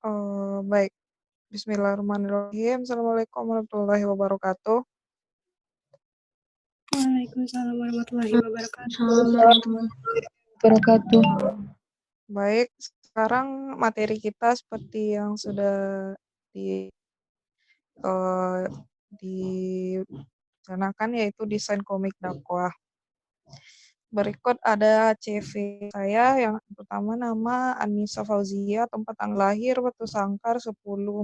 Baik. Bismillahirrahmanirrahim. Assalamualaikum warahmatullahi wabarakatuh. Waalaikumsalam warahmatullahi wabarakatuh. Assalamualaikum warahmatullahi wabarakatuh. Baik, sekarang materi kita seperti yang sudah di eh, dicanangkan, yaitu desain komik dakwah. Berikut ada CV saya. Yang pertama, nama Anissa Fauzia, tempat tanggal lahir Batu Sangkar 10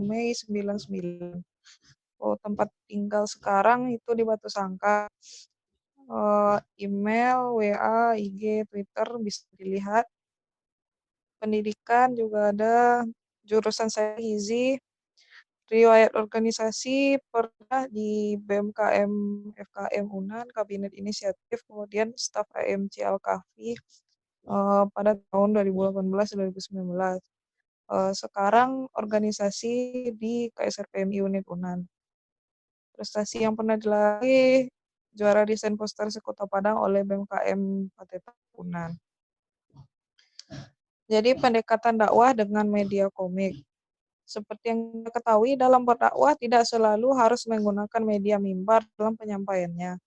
Mei 99. Tempat tinggal sekarang itu di Batu Sangkar. Email, WA, IG, Twitter bisa dilihat. Pendidikan juga ada, jurusan saya gizi, riwayat organisasi pernah di BMKM FKM Unan, Kabinet Inisiatif, kemudian staf AMC Al-Kahfi pada tahun 2018-2019. Sekarang organisasi di KSRPMI Unit Unan. Prestasi yang pernah dilalui, juara desain poster sekota Padang oleh BMKM Pateta Unan. Jadi pendekatan dakwah dengan media komik. Seperti yang kita ketahui, dalam berdakwah tidak selalu harus menggunakan media mimbar dalam penyampaiannya.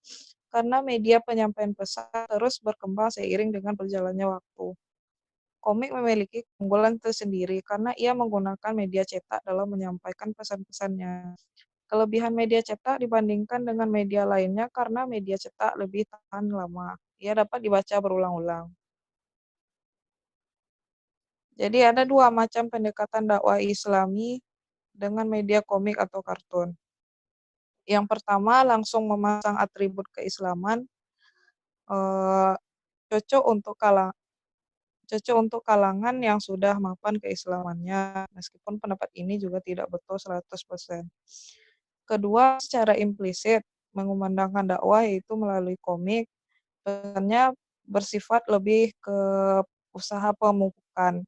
Karena media penyampaian pesan terus berkembang seiring dengan berjalannya waktu. Komik memiliki keunggulan tersendiri karena ia menggunakan media cetak dalam menyampaikan pesan-pesannya. Kelebihan media cetak dibandingkan dengan media lainnya karena media cetak lebih tahan lama. Ia dapat dibaca berulang-ulang. Jadi ada dua macam pendekatan dakwah Islami dengan media komik atau kartun. Yang pertama, langsung memasang atribut keislaman, eh, cocok untuk kalangan yang sudah mapan keislamannya, meskipun pendapat ini juga tidak betul 100%. Kedua, secara implisit, mengumandangkan dakwah yaitu melalui komik, pesannya bersifat lebih ke usaha pemupukan,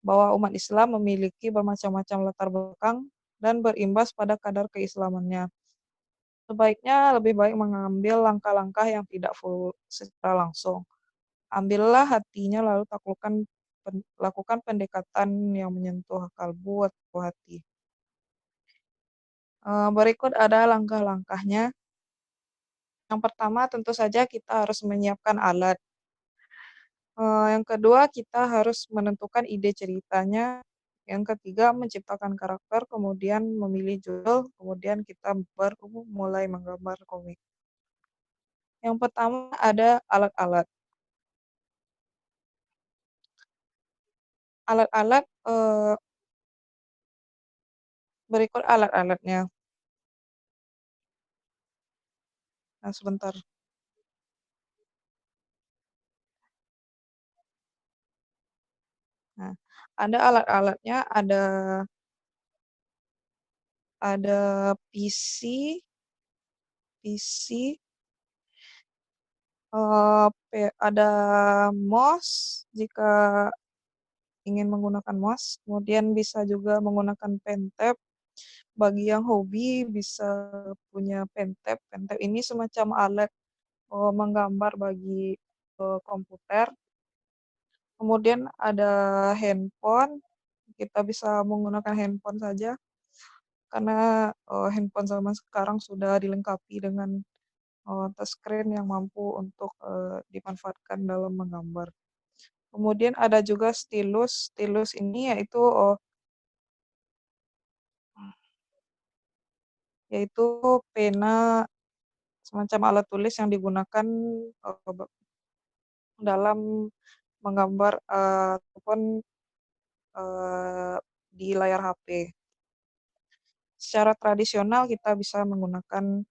bahwa umat Islam memiliki bermacam-macam latar belakang dan berimbas pada kadar keislamannya. Sebaiknya lebih baik mengambil langkah-langkah yang tidak full secara langsung. Ambillah hatinya lalu lakukan pendekatan yang menyentuh kalbu atau hati. Berikut ada langkah-langkahnya. Yang pertama, tentu saja kita harus menyiapkan alat. Yang kedua, kita harus menentukan ide ceritanya. Yang ketiga, menciptakan karakter, kemudian memilih judul, kemudian kita baru mulai menggambar komik. Yang pertama ada alat-alat. Alat-alat, berikut alat-alatnya. Nah, sebentar. Nah, ada alat-alatnya, ada PC, ada mouse jika ingin menggunakan mouse, kemudian bisa juga menggunakan pen tab. Bagi yang hobi bisa punya pen tab. Pen tab ini semacam alat menggambar bagi komputer. Kemudian ada handphone, kita bisa menggunakan handphone saja karena handphone zaman sekarang sudah dilengkapi dengan touchscreen yang mampu untuk dimanfaatkan dalam menggambar. Kemudian ada juga stylus. Stylus ini yaitu pena, semacam alat tulis yang digunakan dalam menggambar ataupun di layar HP. Secara tradisional kita bisa menggunakan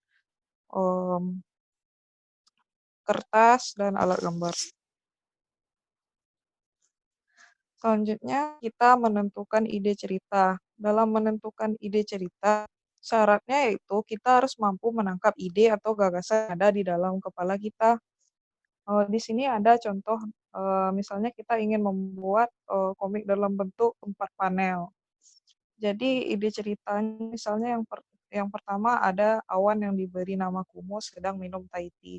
kertas dan alat gambar. Selanjutnya kita menentukan ide cerita. Dalam menentukan ide cerita, syaratnya yaitu kita harus mampu menangkap ide atau gagasan yang ada di dalam kepala kita. Di sini ada contoh, misalnya kita ingin membuat komik dalam bentuk 4 panel. Jadi ide ceritanya misalnya yang pertama ada awan yang diberi nama Kumo sedang minum Thai tea.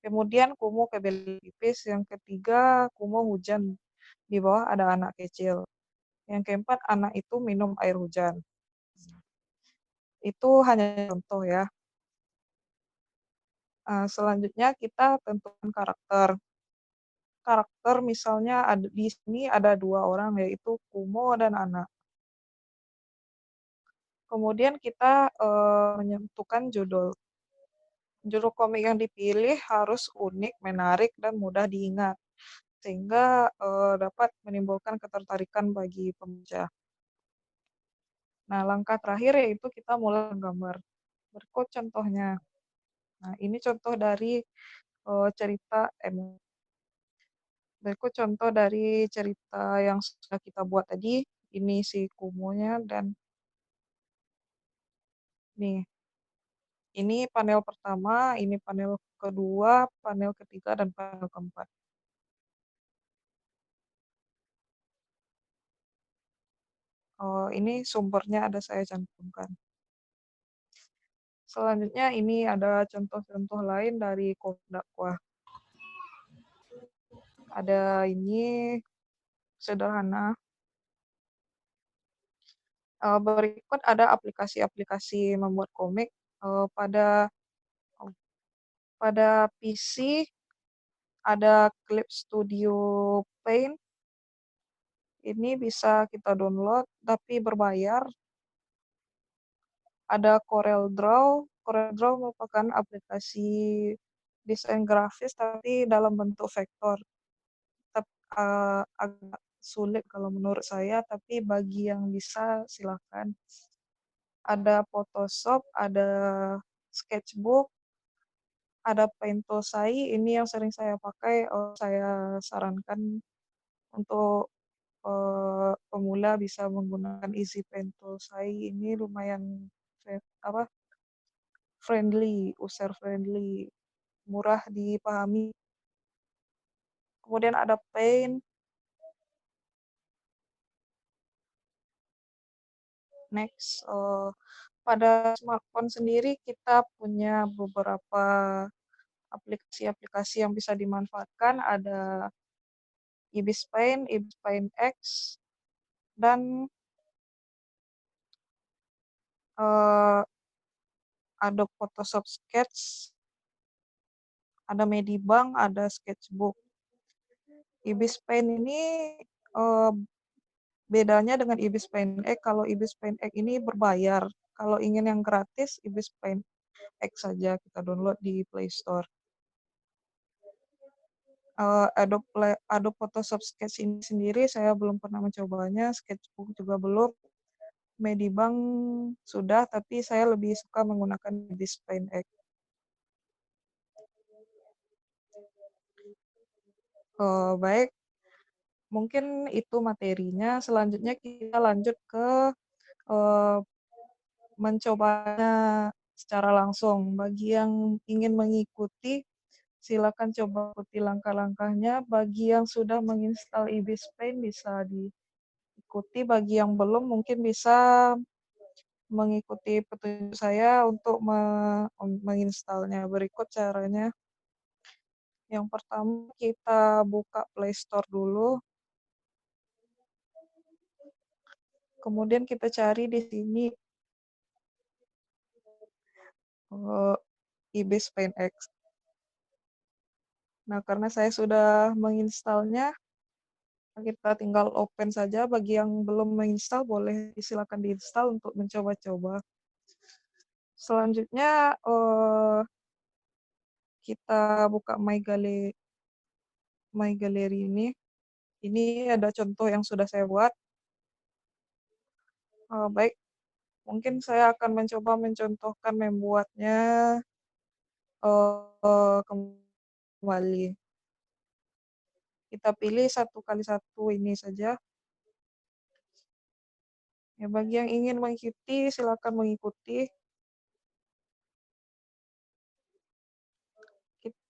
Kemudian Kumo kebelet pipis, yang ketiga Kumo hujan, di bawah ada anak kecil. Yang keempat, anak itu minum air hujan. Itu hanya contoh ya. Selanjutnya kita tentukan karakter. Karakter misalnya di sini ada 2 orang, yaitu Kumo dan Ana. Kemudian kita, menentukan judul. Judul komik yang dipilih harus unik, menarik, dan mudah diingat, sehingga, dapat menimbulkan ketertarikan bagi pembaca. Nah, langkah terakhir yaitu kita mulai menggambar. Berikut contohnya. Nah, ini contoh dari, cerita berikut contoh dari cerita yang sudah kita buat tadi. Ini si Kumonya dan nih, ini panel pertama, ini panel kedua, panel ketiga, dan panel keempat. Ini sumbernya ada saya cantumkan. Selanjutnya ini ada contoh-contoh lain dari komik dakwah. Ada ini sederhana. Berikut ada aplikasi-aplikasi membuat komik, pada PC ada Clip Studio Paint. Ini bisa kita download tapi berbayar. Ada CorelDRAW. CorelDRAW merupakan aplikasi desain grafis tapi dalam bentuk vektor. Agak sulit kalau menurut saya, tapi bagi yang bisa silakan. Ada Photoshop, ada Sketchbook, ada Pentosai. Ini yang sering saya pakai. Saya sarankan untuk pemula bisa menggunakan Easy Pentosai. Ini lumayan friendly, user friendly, murah dipahami. Kemudian ada Paint. Next, pada smartphone sendiri kita punya beberapa aplikasi-aplikasi yang bisa dimanfaatkan. Ada Ibis Paint, Ibis Paint X, dan Adobe Photoshop Sketch, ada Medibank, ada Sketchbook. Ibis Paint ini bedanya dengan Ibis Paint X, kalau Ibis Paint X ini berbayar. Kalau ingin yang gratis, Ibis Paint X saja kita download di Play Store. Adobe Photoshop Sketch ini sendiri saya belum pernah mencobanya, Sketchbook juga belum, Medibank sudah, tapi saya lebih suka menggunakan Ibis Paint X. Baik, mungkin itu materinya. Selanjutnya kita lanjut ke mencobanya secara langsung. Bagi yang ingin mengikuti, silakan coba ikuti langkah-langkahnya. Bagi yang sudah menginstal Ibis Paint bisa diikuti. Bagi yang belum mungkin bisa mengikuti petunjuk saya untuk menginstalnya. Berikut caranya. Yang pertama kita buka Play Store dulu. Kemudian kita cari di sini Ibis Paint X. Nah, karena saya sudah menginstalnya, kita tinggal open saja. Bagi yang belum menginstal, boleh silakan diinstal untuk mencoba-coba. Selanjutnya kita buka My Gallery ini. Ini ada contoh yang sudah saya buat. Baik, mungkin saya akan mencoba mencontohkan membuatnya kembali. Kita pilih 1x1 ini saja. Ya, bagi yang ingin mengikuti, silakan mengikuti.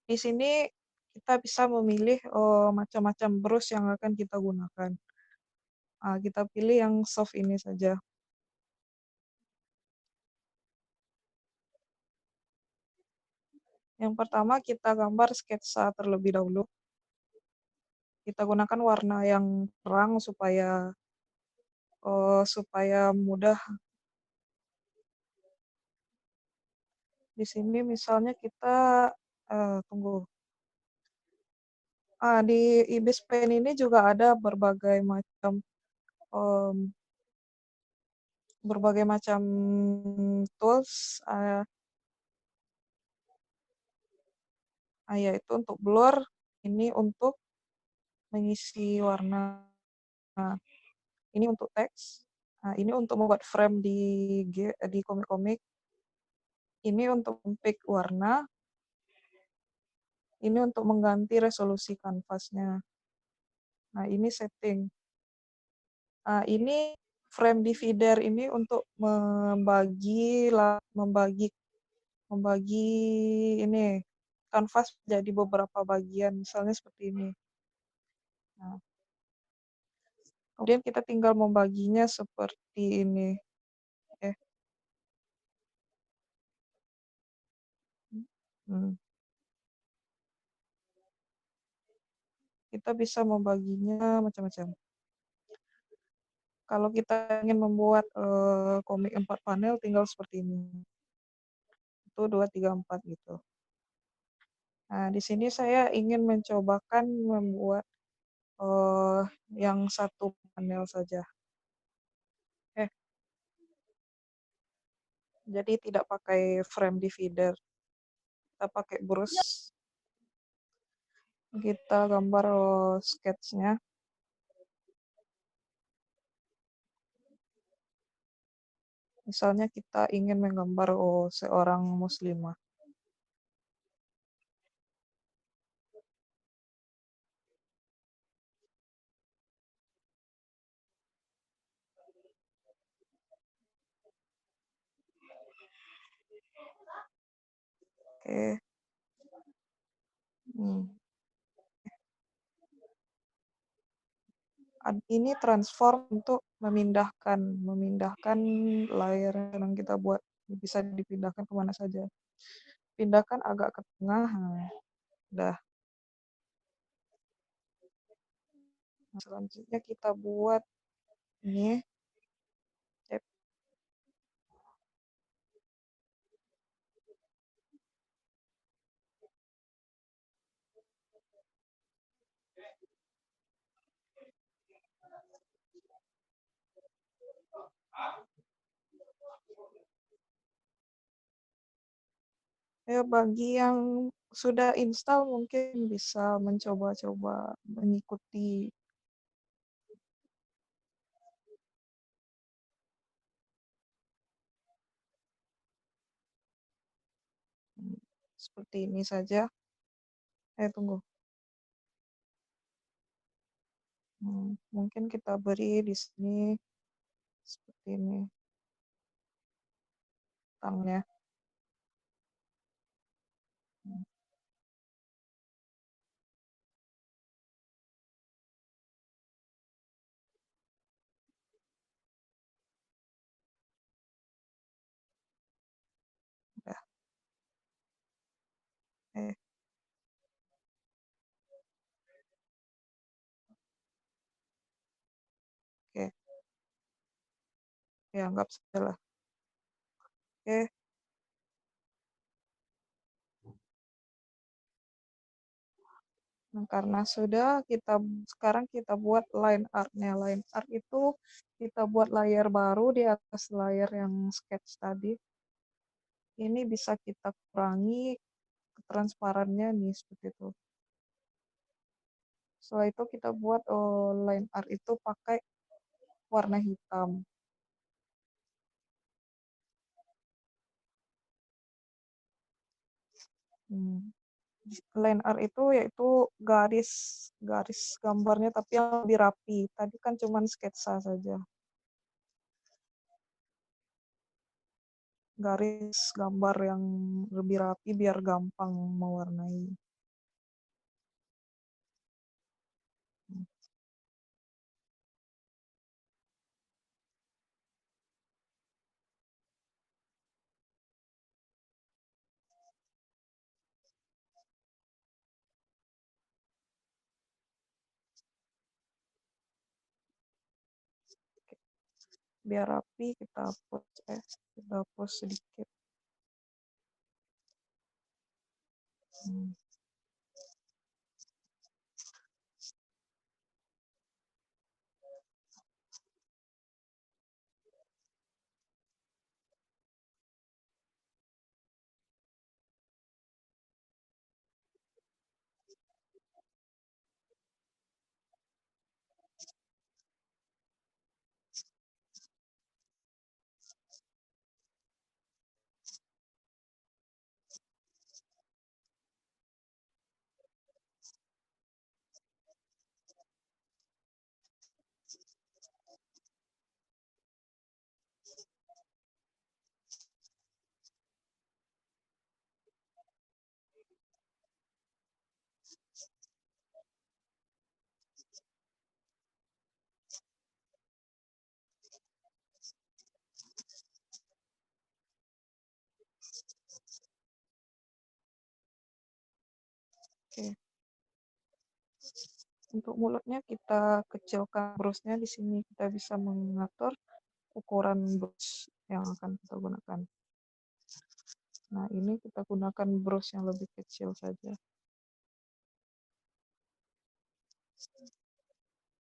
Di sini kita bisa memilih macam-macam brush yang akan kita gunakan. Kita pilih yang soft ini saja. Yang pertama kita gambar sketsa terlebih dahulu. Kita gunakan warna yang terang supaya supaya mudah. Di sini misalnya kita, tunggu. Di Ibis Pen ini juga ada mmm, berbagai macam tools, yaitu untuk blur, ini untuk mengisi warna, ini untuk teks, ini untuk membuat frame di komik-komik, ini untuk pick warna, ini untuk mengganti resolusi kanvasnya. Nah, ini setting. Ini frame divider ini untuk membagi membagi ini kanvas jadi beberapa bagian, misalnya seperti ini. Nah, kemudian kita tinggal membaginya seperti ini. Eh, hmm, kita bisa membaginya macam-macam. Kalau kita ingin membuat komik 4 panel, tinggal seperti ini. Itu 2, 3, 4 gitu. Nah, di sini saya ingin mencobakan membuat yang satu panel saja. Jadi tidak pakai frame divider. Kita pakai brush. Kita gambar sketch-nya. Misalnya kita ingin menggambar seorang muslimah. Oke. Ini transform untuk memindahkan layer yang kita buat. Bisa dipindahkan kemana saja. Pindahkan agak ke tengah. Udah. Nah, selanjutnya kita buat ini. Ya, bagi yang sudah install mungkin bisa mencoba-coba mengikuti seperti ini saja. Tunggu. Mungkin kita beri di sini seperti ini tangnya. Udah. Oke. Ya, anggap saja lah. Oke. Nah, karena sudah sekarang kita buat line art-nya. Line art itu kita buat layer baru di atas layer yang sketch tadi. Ini bisa kita kurangi transparannya nih seperti itu. Setelah itu kita buat line art itu pakai warna hitam. Line art itu yaitu garis gambarnya tapi yang lebih rapi. Tadi kan cuma sketsa saja. Garis gambar yang lebih rapi biar gampang mewarnai. Biar rapi kita hapus sedikit. Hmm. Oke. Untuk mulutnya kita kecilkan brushnya di sini. Kita bisa mengatur ukuran brush yang akan kita gunakan. Nah, ini kita gunakan brush yang lebih kecil saja.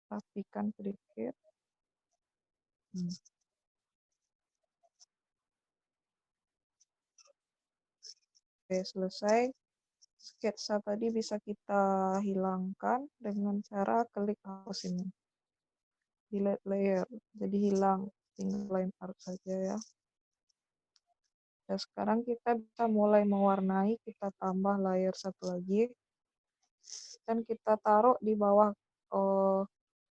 Rapikan sedikit. Oke, selesai. Sketsa tadi bisa kita hilangkan dengan cara klik hapus ini. Delete layer. Jadi hilang. Tinggal line art saja ya. Dan sekarang kita bisa mulai mewarnai. Kita tambah layer satu lagi. Dan kita taruh di bawah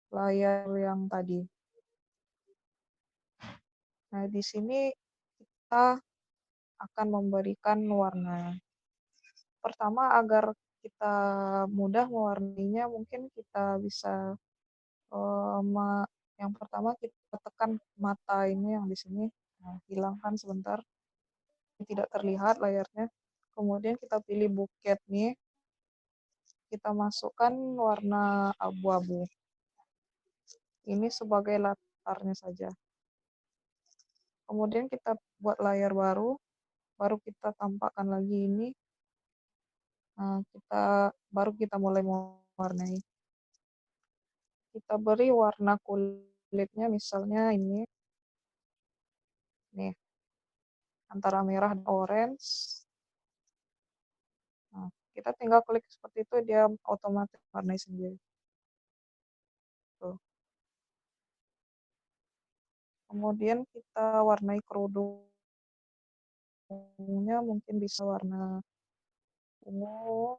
layar yang tadi. Nah, di sini kita akan memberikan warna. Pertama, agar kita mudah mewarnainya, mungkin kita bisa yang pertama kita tekan mata ini yang di sini. Nah, hilangkan sebentar. Tidak terlihat layarnya. Kemudian kita pilih buket nih. Kita masukkan warna abu-abu. Ini sebagai latarnya saja. Kemudian kita buat layar baru kita tampakkan lagi ini. Nah, baru kita mulai mewarnai. Kita beri warna kulitnya misalnya ini. Nih. Antara merah dan orange. Nah, kita tinggal klik seperti itu, dia otomatis warnai sendiri. Tuh. Kemudian kita warnai kerudungnya, mungkin bisa warna ungu.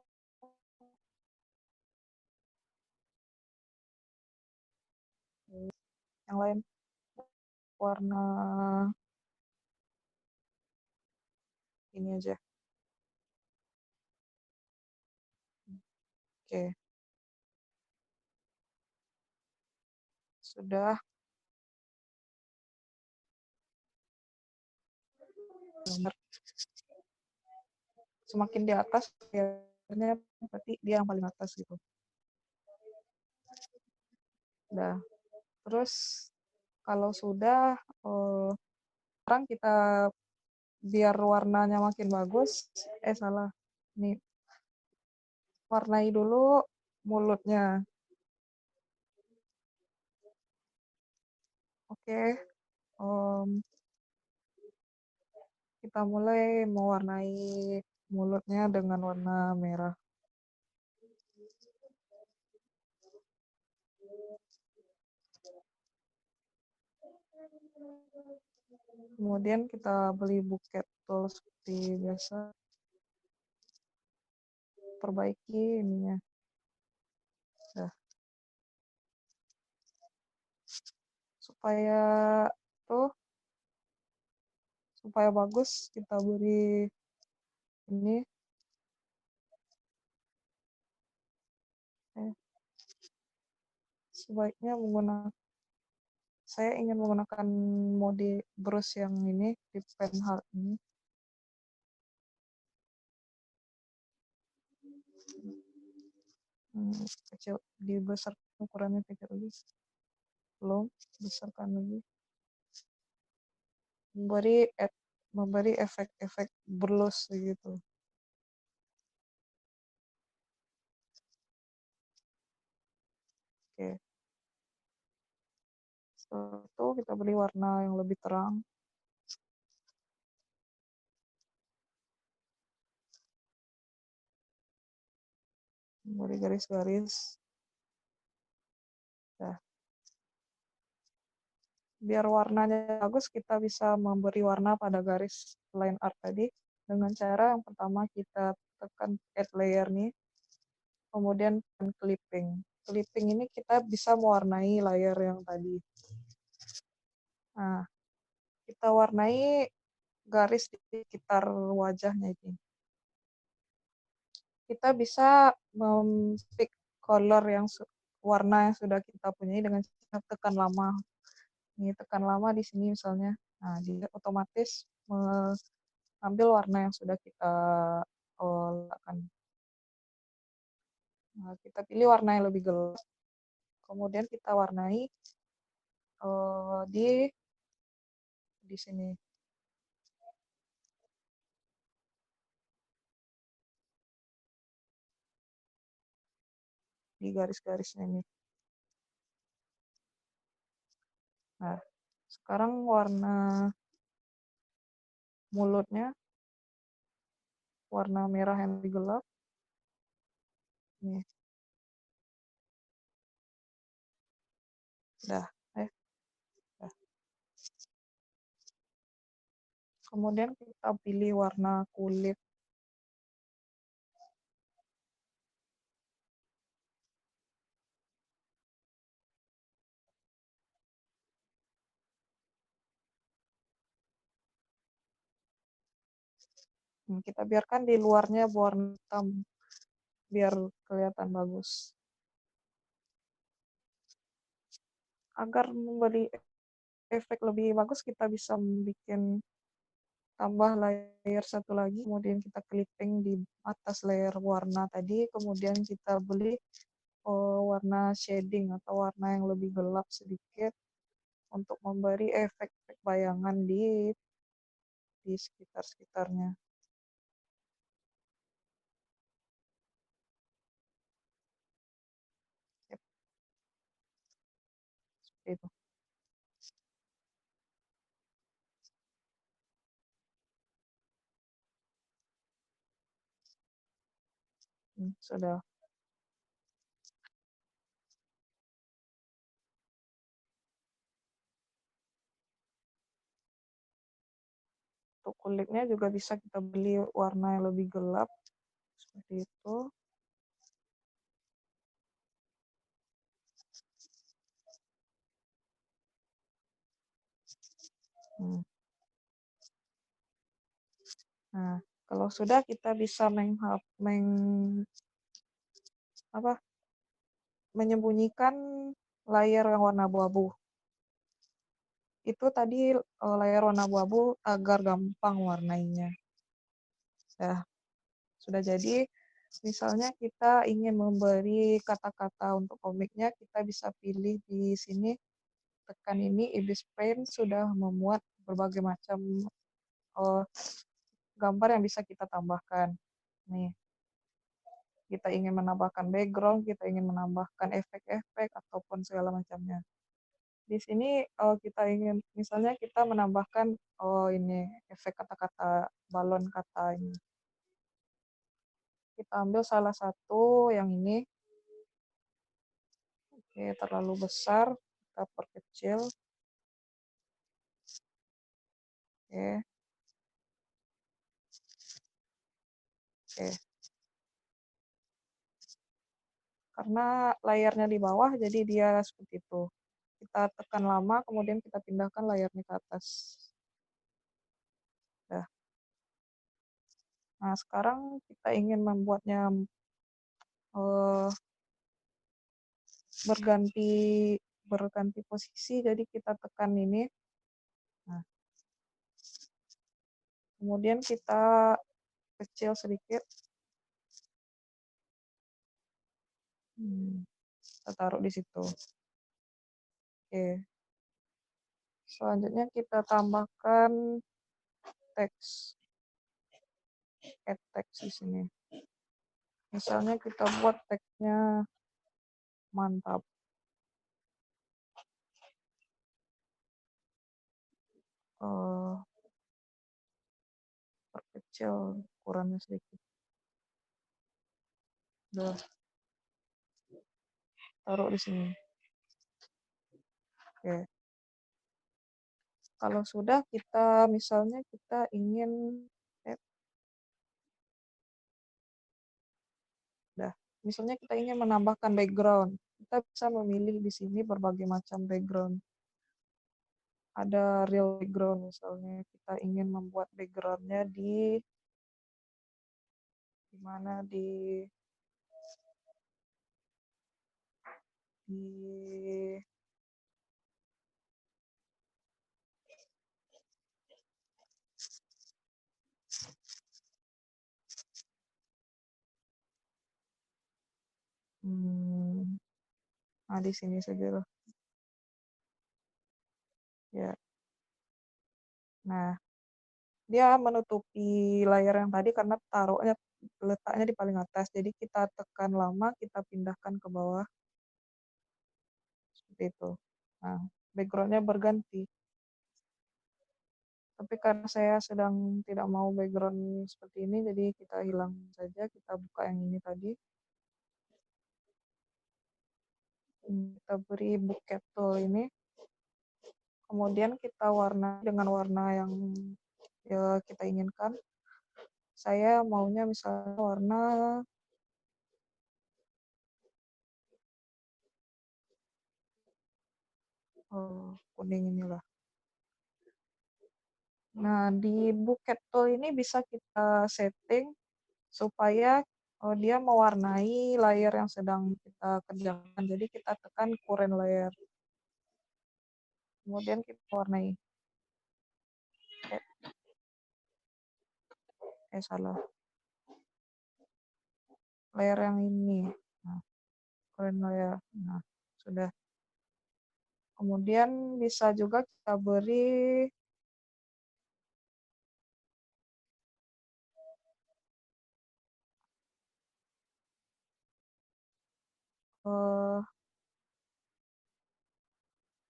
Yang lain warna ini aja. Oke. Sudah. Semakin di atas, biasanya berarti dia yang paling atas gitu. Udah. Terus kalau sudah, sekarang kita biar warnanya makin bagus, salah. Nih, warnai dulu mulutnya. Oke. Kita mulai mewarnai mulutnya dengan warna merah. Kemudian kita beli buket tool seperti biasa. Perbaiki ininya. Nah. Supaya bagus, kita beri ini. Sebaiknya saya ingin menggunakan mode brush yang ini, di pen hard ini. Kecil, dibesarkan ukurannya kecil lagi. Belum, besarkan lagi. memberi efek-efek berlus gitu. Oke. Setelah itu kita beri warna yang lebih terang. Beri garis-garis. Nah, biar warnanya bagus, kita bisa memberi warna pada garis line art tadi dengan cara yang pertama kita tekan add layer nih, kemudian clipping. Clipping ini kita bisa mewarnai layer yang tadi. Nah, kita warnai garis di sekitar wajahnya ini. Kita bisa pick color warna yang sudah kita punyai dengan cara tekan lama. Ini tekan lama di sini misalnya. Nah, dia otomatis mengambil warna yang sudah kita letakkan. Nah, kita pilih warna yang lebih gelap. Kemudian kita warnai di sini. Di garis-garisnya ini. Nah, sekarang warna mulutnya warna merah yang lebih gelap. Nih. Dah. Dah. Kemudian kita pilih warna kulit. Kita biarkan di luarnya warna hitam biar kelihatan bagus. Agar memberi efek lebih bagus, kita bisa bikin tambah layer satu lagi, kemudian kita clipping di atas layer warna tadi, kemudian kita beli warna shading atau warna yang lebih gelap sedikit untuk memberi efek bayangan di sekitar-sekitarnya. Yep. Seperti itu. Sudah. Untuk kulitnya juga bisa kita beli warna yang lebih gelap. Seperti itu. Nah, kalau sudah kita bisa menyembunyikan layer yang warna abu-abu. Itu tadi layer warna abu-abu agar gampang warnainya. Nah, sudah jadi. Misalnya kita ingin memberi kata-kata untuk komiknya, kita bisa pilih di sini, tekan ini, Ibis Paint sudah memuat berbagai macam gambar yang bisa kita tambahkan. Nih, kita ingin menambahkan background, kita ingin menambahkan efek-efek, ataupun segala macamnya. Di sini kita ingin, misalnya kita menambahkan ini efek kata-kata balon kata ini. Kita ambil salah satu yang ini. Oke, terlalu besar, kita perkecil. Oke. Oke. Karena layarnya di bawah, jadi dia seperti itu. Kita tekan lama, kemudian kita pindahkan layarnya ke atas. Nah, sekarang kita ingin membuatnya berganti posisi, jadi kita tekan ini. Nah, kemudian kita kecil sedikit. Kita taruh di situ. Oke. Selanjutnya kita tambahkan teks, add teks di sini. Misalnya kita buat teksnya mantap. Perkecil ukurannya sedikit. Udah, taruh di sini. Oke. Kalau sudah misalnya kita ingin misalnya kita ingin menambahkan background. Kita bisa memilih di sini berbagai macam background. Ada real background misalnya kita ingin membuat backgroundnya di mana di di sini saja loh. Ya. Nah, dia menutupi layar yang tadi karena letaknya di paling atas. Jadi kita tekan lama, kita pindahkan ke bawah. Seperti itu. Nah, backgroundnya berganti. Tapi karena saya sedang tidak mau background seperti ini, jadi kita hilang saja. Kita buka yang ini tadi. Kita beri bukit tool ini. Kemudian kita warna dengan warna yang kita inginkan. Saya maunya misalnya warna kuning inilah. Nah, di bukit tool ini bisa kita setting supaya dia mewarnai layar yang sedang kita kerjakan. Jadi kita tekan current layer. Kemudian kita warnai. Salah. Layer yang ini. Nah, current layer. Nah, sudah. Kemudian bisa juga kita beri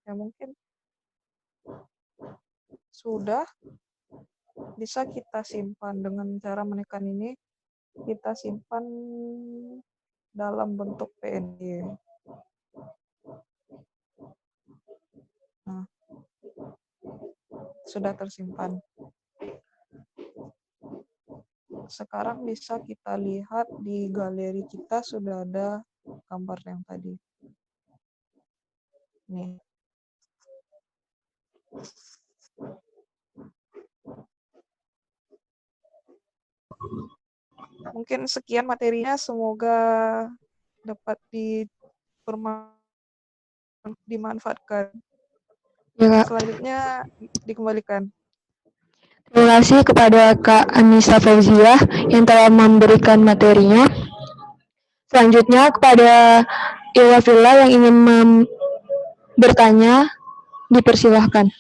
ya mungkin sudah bisa kita simpan dengan cara menekan ini, kita simpan dalam bentuk PNG. Nah, sudah tersimpan. Sekarang bisa kita lihat di galeri kita sudah ada gambar yang tadi. Nih. Mungkin sekian materinya, semoga dapat dimanfaatkan. Ya, Kak. Selanjutnya dikembalikan. Terima kasih kepada Kak Anissa Fauziah yang telah memberikan materinya. Selanjutnya kepada Iwa Villa yang ingin bertanya, dipersilahkan.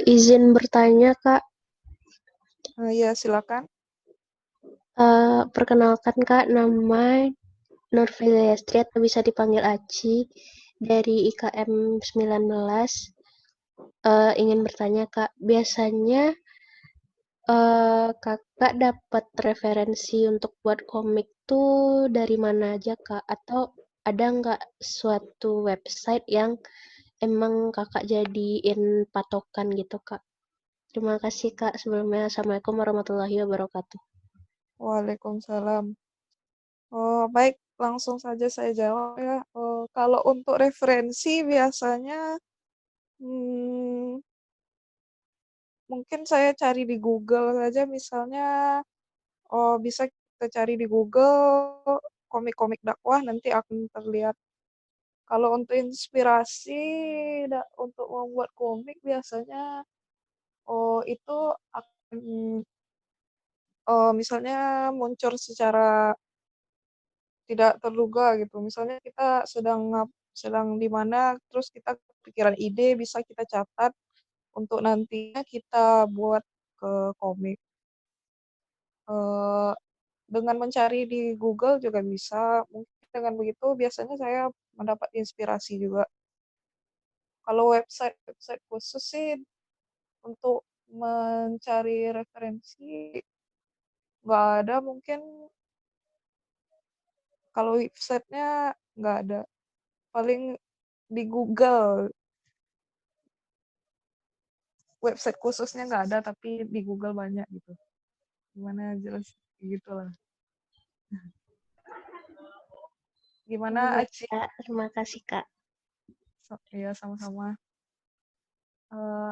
Izin bertanya, Kak. Ya, silakan. Perkenalkan, Kak, nama Nurfilia Yastri atau bisa dipanggil Aci dari IKM 19. Ingin bertanya, Kak, biasanya Kakak dapat referensi untuk buat komik tuh dari mana aja, Kak? Atau ada nggak suatu website yang emang Kakak jadiin patokan gitu, Kak? Terima kasih, Kak. Sebelumnya, Assalamualaikum warahmatullahi wabarakatuh. Waalaikumsalam. Baik, langsung saja saya jawab ya. Kalau untuk referensi biasanya mungkin saya cari di Google saja, misalnya bisa kita cari di Google komik-komik dakwah nanti akan terlihat. Kalau untuk inspirasi untuk membuat komik biasanya itu akan misalnya muncul secara tidak terduga gitu. Misalnya kita sedang di mana, terus kita kepikiran ide, bisa kita catat untuk nantinya kita buat ke komik. Eee, dengan mencari di Google juga bisa. Mungkin dengan begitu biasanya saya mendapat inspirasi juga. Kalau website khusus sih untuk mencari referensi nggak ada mungkin. Kalau website-nya nggak ada. Paling di Google. Website khususnya nggak ada, tapi di Google banyak gitu. Gimana jelas gitulah. Gimana Iya, Aci? Kak. Terima kasih, Kak. Iya sama-sama.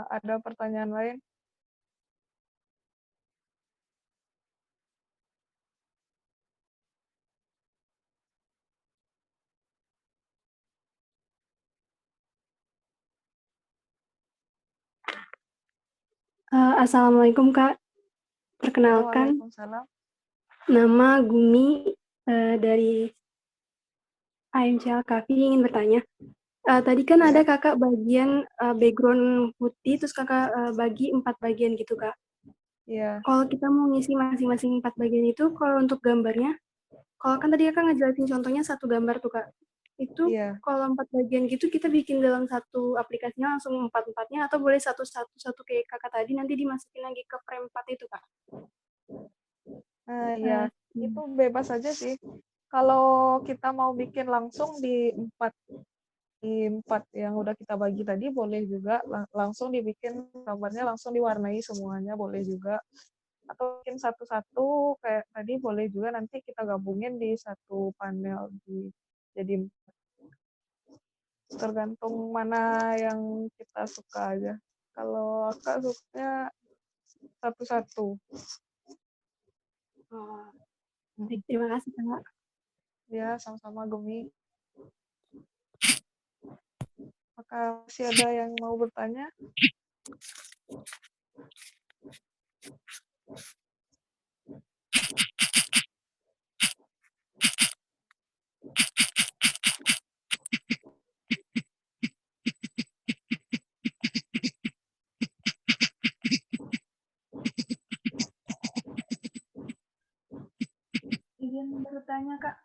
Ada pertanyaan lain? Assalamualaikum Kak, Ya, perkenalkan waalaikumsalam. nama Gumi dari AMCL Cafe ingin bertanya. Tadi kan Ya. ada kakak bagian background putih, terus kakak bagi 4 bagian gitu Kak. Iya. Kalau kita mau ngisi masing-masing 4 bagian itu, kalau untuk gambarnya, kalau kan tadi kakak ngejelasin contohnya satu gambar tuh Kak. Itu Iya. kalau 4 bagian gitu kita bikin dalam satu aplikasinya langsung 4-4-nya atau boleh satu-satu kayak kakak tadi nanti dimasukin lagi ke frame 4 itu Kak? Ya, itu bebas aja sih. Kalau kita mau bikin langsung di 4 yang udah kita bagi tadi boleh juga langsung dibikin gambarnya langsung diwarnai semuanya boleh juga. Atau bikin satu-satu kayak tadi boleh juga nanti kita gabungin di satu panel jadi tergantung mana yang kita suka aja. Kalau Kak sukanya satu-satu. Baik, terima kasih Kak. Ya, sama-sama Gemi. Apakah masih ada yang mau bertanya? Izin bertanya Kak.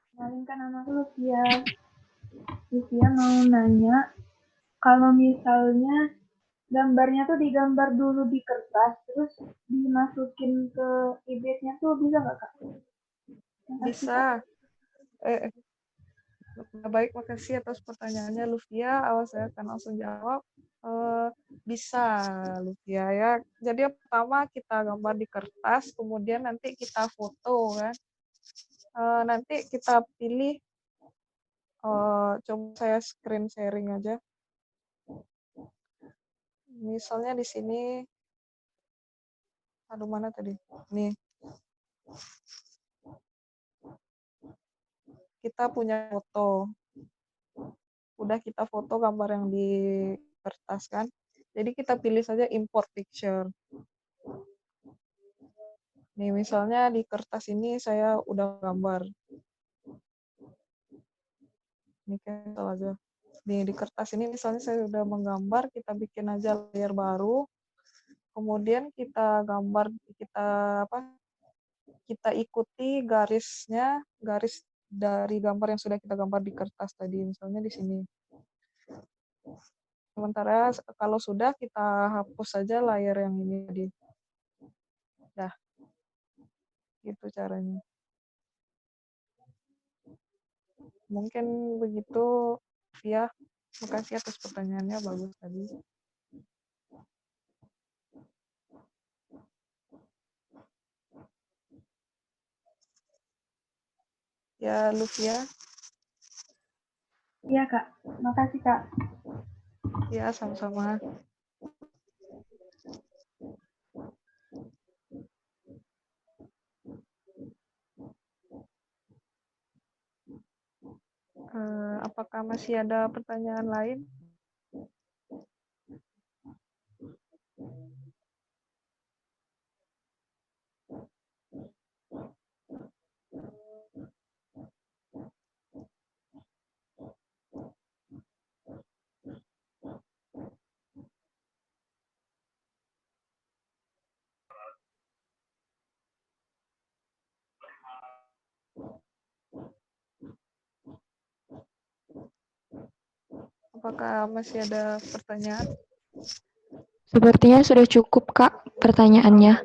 Kenalin kan nama aku Lufia. Lufia mau nanya, kalau misalnya gambarnya tuh digambar dulu di kertas, terus dimasukin ke image-nya tuh bisa nggak Kak? Bisa. Baik, makasih atas pertanyaannya Lufia. Saya akan langsung jawab. Bisa Lufia ya. Jadi yang pertama kita gambar di kertas, kemudian nanti kita foto kan. Nanti kita pilih. Coba saya screen sharing aja. Misalnya di sini. Aduh, mana tadi? Nih. Kita punya foto. Udah kita foto gambar yang di kertas kan. Jadi kita pilih saja import picture. Nih misalnya di kertas ini saya udah gambar. Ini cancel aja. Nih di kertas ini misalnya saya udah menggambar, kita bikin aja layer baru. Kemudian kita gambar, kita ikuti garisnya, garis dari gambar yang sudah kita gambar di kertas tadi, misalnya di sini. Sementara kalau sudah kita hapus saja layer yang ini tadi. Dah. Gitu caranya. Mungkin begitu ya. Makasih atas pertanyaannya, bagus tadi. Ya, Lufia. Iya Kak, makasih Kak. Ya, sama-sama. Apakah masih ada pertanyaan lain? Apakah masih ada pertanyaan? Sepertinya sudah cukup, Kak, pertanyaannya.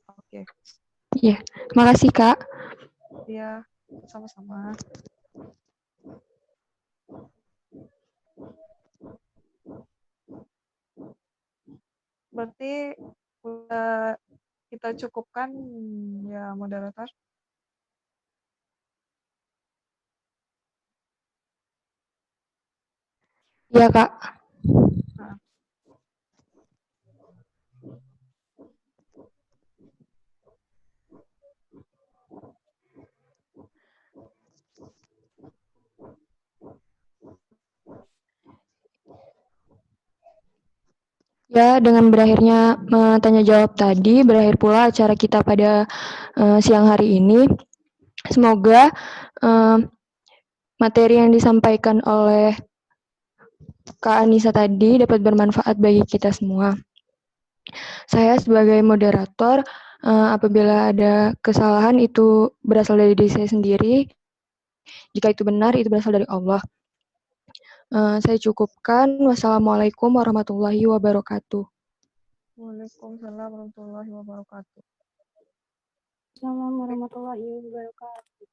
Oke, Iya, makasih, Kak. ya, sama-sama. Berarti udah kita cukupkan ya, moderator. Iya, Kak. Nah, Ya, dengan berakhirnya tanya jawab tadi, berakhir pula acara kita pada siang hari ini. Semoga materi yang disampaikan oleh Kak Anissa tadi dapat bermanfaat bagi kita semua. Saya sebagai moderator, apabila ada kesalahan itu berasal dari diri saya sendiri. Jika itu benar, itu berasal dari Allah. Saya cukupkan. Wassalamualaikum warahmatullahi wabarakatuh. Waalaikumsalam warahmatullahi wabarakatuh. Assalamualaikum warahmatullahi wabarakatuh.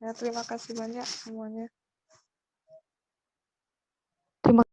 Ya, terima kasih banyak semuanya.